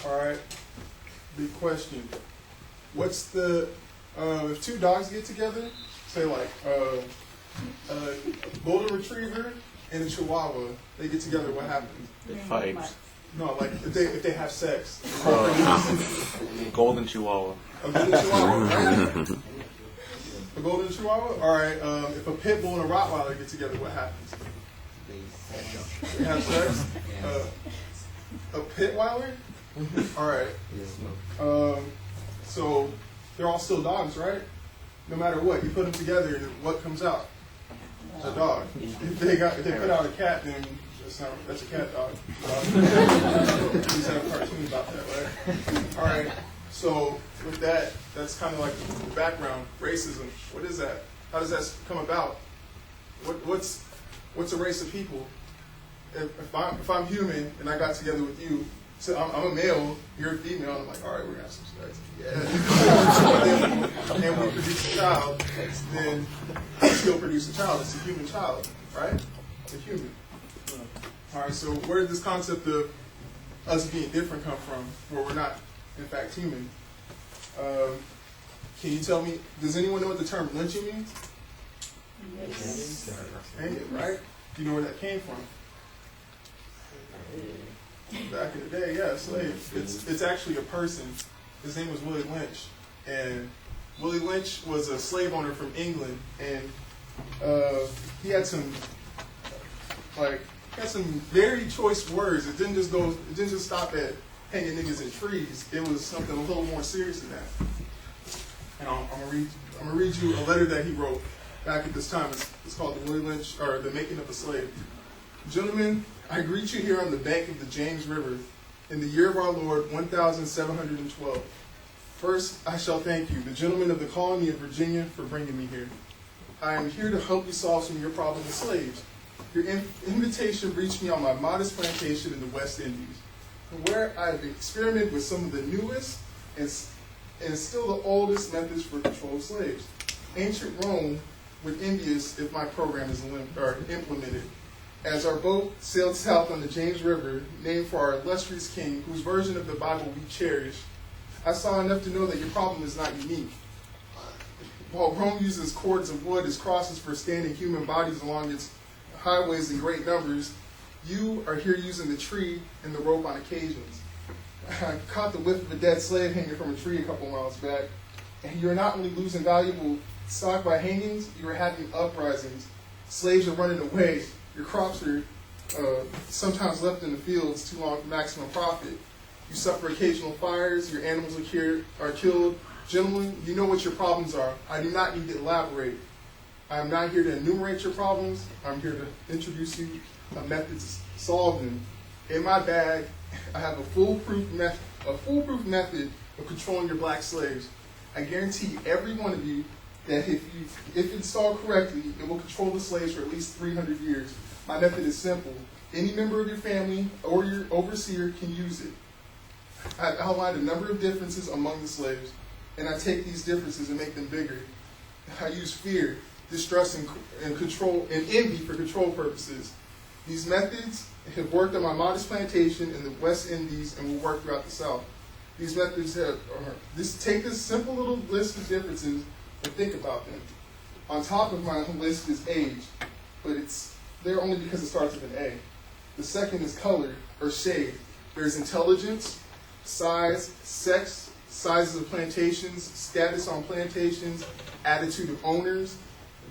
All right. Big question. What's the if two dogs get together, say like a golden retriever and a chihuahua, they get together, what happens? They fight. No, like if they have sex. Golden chihuahua. A golden chihuahua, right? A golden chihuahua? All right. If a pit bull and a Rottweiler get together, what happens? They have sex. A pitweiler? All right. So they're all still dogs, right? No matter what, you put them together, what comes out? A dog. If they put out a cat, then that's a cat dog. We just had a cartoon about that, right? All right. So with that, that's kind of like the background. Racism. What is that? How does that come about? What's a race of people? If I'm human and I got together with you, so I'm a male, you're a female, and I'm like, all right, we're gonna have some sex. Yeah. And we produce a child, then we still produce a child. It's a human child, right? It's a human. All right, so where did this concept of us being different come from, where we're not, in fact, human? Can you tell me, does anyone know what the term lynching means? Yes. Right? Do you know where that came from? Back in the day, yeah, slave. It's actually a person. His name was Willie Lynch, and Willie Lynch was a slave owner from England, and he had some very choice words. It didn't just stop at hanging niggas in trees. It was something a little more serious than that. And I'm gonna read you a letter that he wrote back at this time. It's called the Willie Lynch, or The Making of a Slave. Gentlemen, I greet you here on the bank of the James River in the year of our Lord 1712. First, I shall thank you, the gentlemen of the colony of Virginia, for bringing me here. I am here to help you solve some of your problem with slaves. Your invitation reached me on my modest plantation in the West Indies, where I have experimented with some of the newest and still the oldest methods for control of slaves. Ancient Rome would envy us if my program is implemented. As our boat sailed south on the James River, named for our illustrious king, whose version of the Bible we cherish, I saw enough to know that your problem is not unique. While Rome uses cords of wood as crosses for standing human bodies along its highways in great numbers, you are here using the tree and the rope on occasions. I caught the whiff of a dead slave hanging from a tree a couple miles back, and you're not only losing valuable stock by hangings, you are having uprisings. Slaves are running away. Your crops are sometimes left in the fields too long for maximum profit. You suffer occasional fires. Your animals are killed. Gentlemen, you know what your problems are. I do not need to elaborate. I am not here to enumerate your problems. I'm here to introduce you a method to solve them. In my bag, I have a foolproof method of controlling your black slaves. I guarantee every one of you that if installed correctly, it will control the slaves for at least 300 years. My method is simple. Any member of your family or your overseer can use it. I've outlined a number of differences among the slaves, and I take these differences and make them bigger. I use fear, distrust, and control, and envy for control purposes. These methods have worked on my modest plantation in the West Indies and will work throughout the South. These methods take this simple little list of differences and think about them. On top of my list is age, but it's there only because it starts with an A. The second is color, or shade. There's intelligence, size, sex, sizes of plantations, status on plantations, attitude of owners,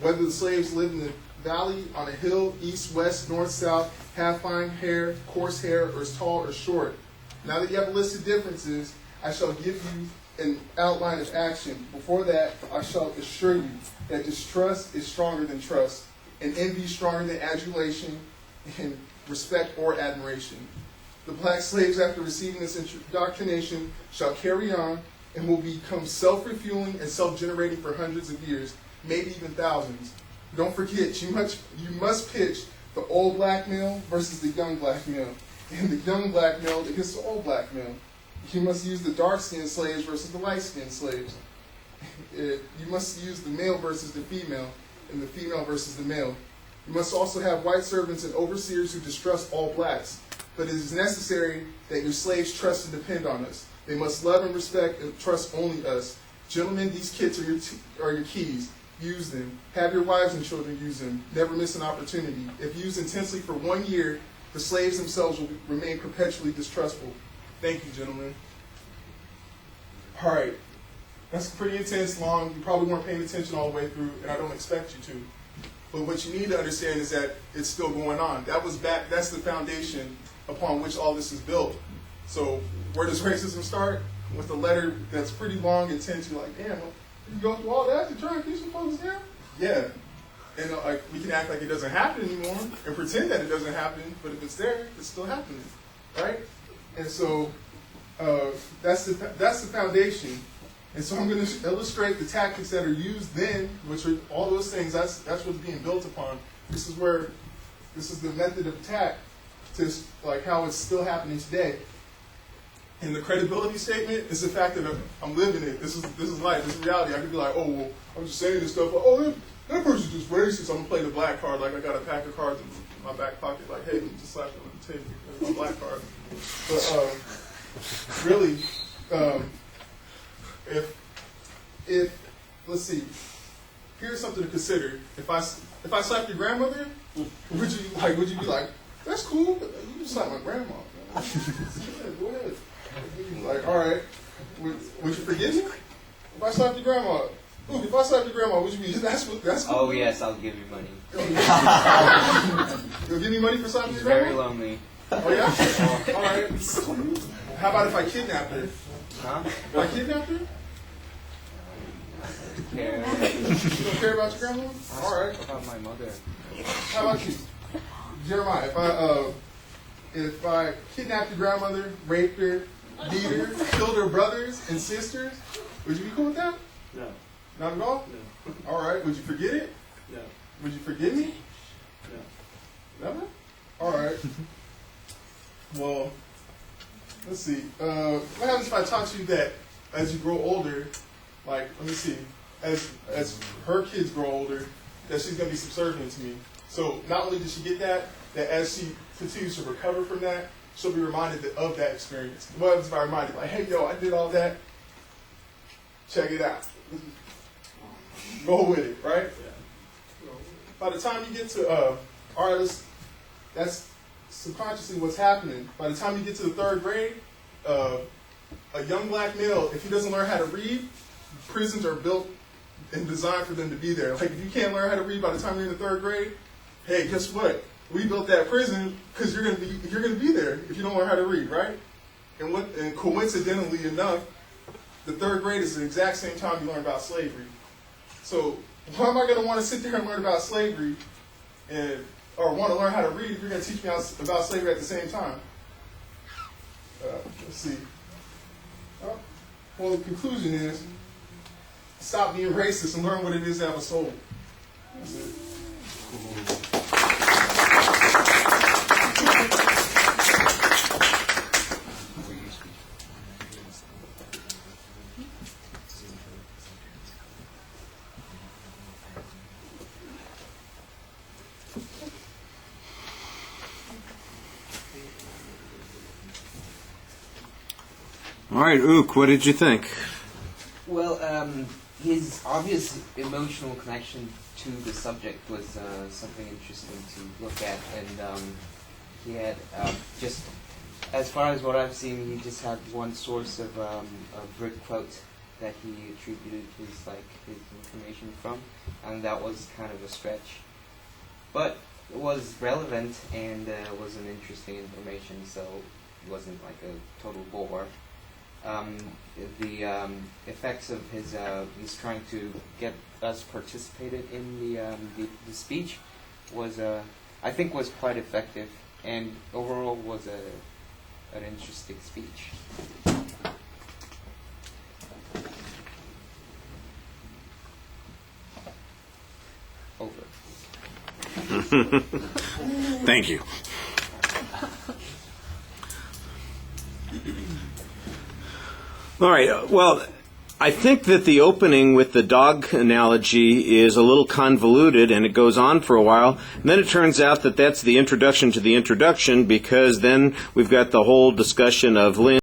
whether the slaves live in the valley, on a hill, east, west, north, south, have fine hair, coarse hair, or is tall or short. Now that you have a list of differences, I shall give you an outline of action. Before that, I shall assure you that distrust is stronger than trust, and envy stronger than adulation, and respect or admiration. The black slaves, after receiving this indoctrination, shall carry on and will become self-refueling and self-generating for hundreds of years, maybe even thousands. Don't forget, you must pitch the old black male versus the young black male, and the young black male against the old black male. You must use the dark-skinned slaves versus the light-skinned slaves. You must use the male versus the female, and the female versus the male. You must also have white servants and overseers who distrust all blacks. but it is necessary that your slaves trust and depend on us. They must love and respect and trust only us. Gentlemen, these kits are your keys. Use them. Have your wives and children use them. Never miss an opportunity. If used intensely for 1 year, the slaves themselves will remain perpetually distrustful. Thank you, gentlemen. All right. That's pretty intense, long. You probably weren't paying attention all the way through, and I don't expect you to. But what you need to understand is that it's still going on. That's the foundation upon which all this is built. So where does racism start? With a letter that's pretty long and tense. You're like, damn, you go through all that to try and keep some folks down? Yeah. And we can act like it doesn't happen anymore and pretend that it doesn't happen, but if it's there, it's still happening, right? And so that's the foundation. And so I'm going to illustrate the tactics that are used then, which are all those things. That's what's being built upon. This is the method of attack to like how it's still happening today. And the credibility statement is the fact that I'm living it. This is life. This is reality. I could be like, oh, well, I'm just saying this stuff. Like, oh, that person's just racist. I'm going to play the black card. Like, I got a pack of cards in my back pocket. Like, hey, just slap them on the table. That's my black card. But really, if let's see, here's something to consider. If I slapped your grandmother, would you be like, that's cool, but you just slapped my grandma. Yeah, go ahead. Like, all right, would you forgive me? If I slapped your grandma, if I slapped your grandma, would you be, that's cool? Oh yes, I'll give you money. You'll give me money for slapping your grandma? Very lonely. Oh yeah? All right. How about if I kidnapped her? Huh? If I kidnapped her? Care. You don't care about your grandma? All right. What about my mother? How about you, Jeremiah? If I kidnapped your grandmother, raped her, beat her, killed her brothers and sisters, would you be cool with that? No. Not at all? No. All right. Would you forget it? No. Would you forgive me? No. Never? All right. Well, let's see. What happens if I taught you that as you grow older, like, let me see, as her kids grow older, that she's going to be subservient to me. So not only does she get that as she continues to recover from that, she'll be reminded of that experience. What happens if I remind you, like, hey, yo, I did all that. Check it out. Go with it, right? Yeah. By the time you get to, all right, that's subconsciously what's happening. By the time you get to the 3rd grade, a young black male, if he doesn't learn how to read, prisons are built and designed for them to be there. Like, if you can't learn how to read by the time you're in the 3rd grade, hey, guess what? We built that prison because you're gonna be there if you don't learn how to read, right? And coincidentally enough, the 3rd grade is the exact same time you learn about slavery. So why am I gonna want to sit there and learn about slavery or want to learn how to read if you're gonna teach me about slavery at the same time? Let's see. Well, the conclusion is stop being racist and learn what it is to have a soul. That's it. All right, Ook, what did you think? Well, his obvious emotional connection to the subject was something interesting to look at, and he had just, as far as what I've seen, he just had one source of a brick quote that he attributed his information from, and that was kind of a stretch, but it was relevant and was an interesting information, so it wasn't like a total bore. The effects of his trying to get us participated in the speech was I think was quite effective, and overall was an interesting speech. Over. Thank you. All right. Well, I think that the opening with the dog analogy is a little convoluted, and it goes on for a while. And then it turns out that that's the introduction to the introduction, because then we've got the whole discussion of Lynn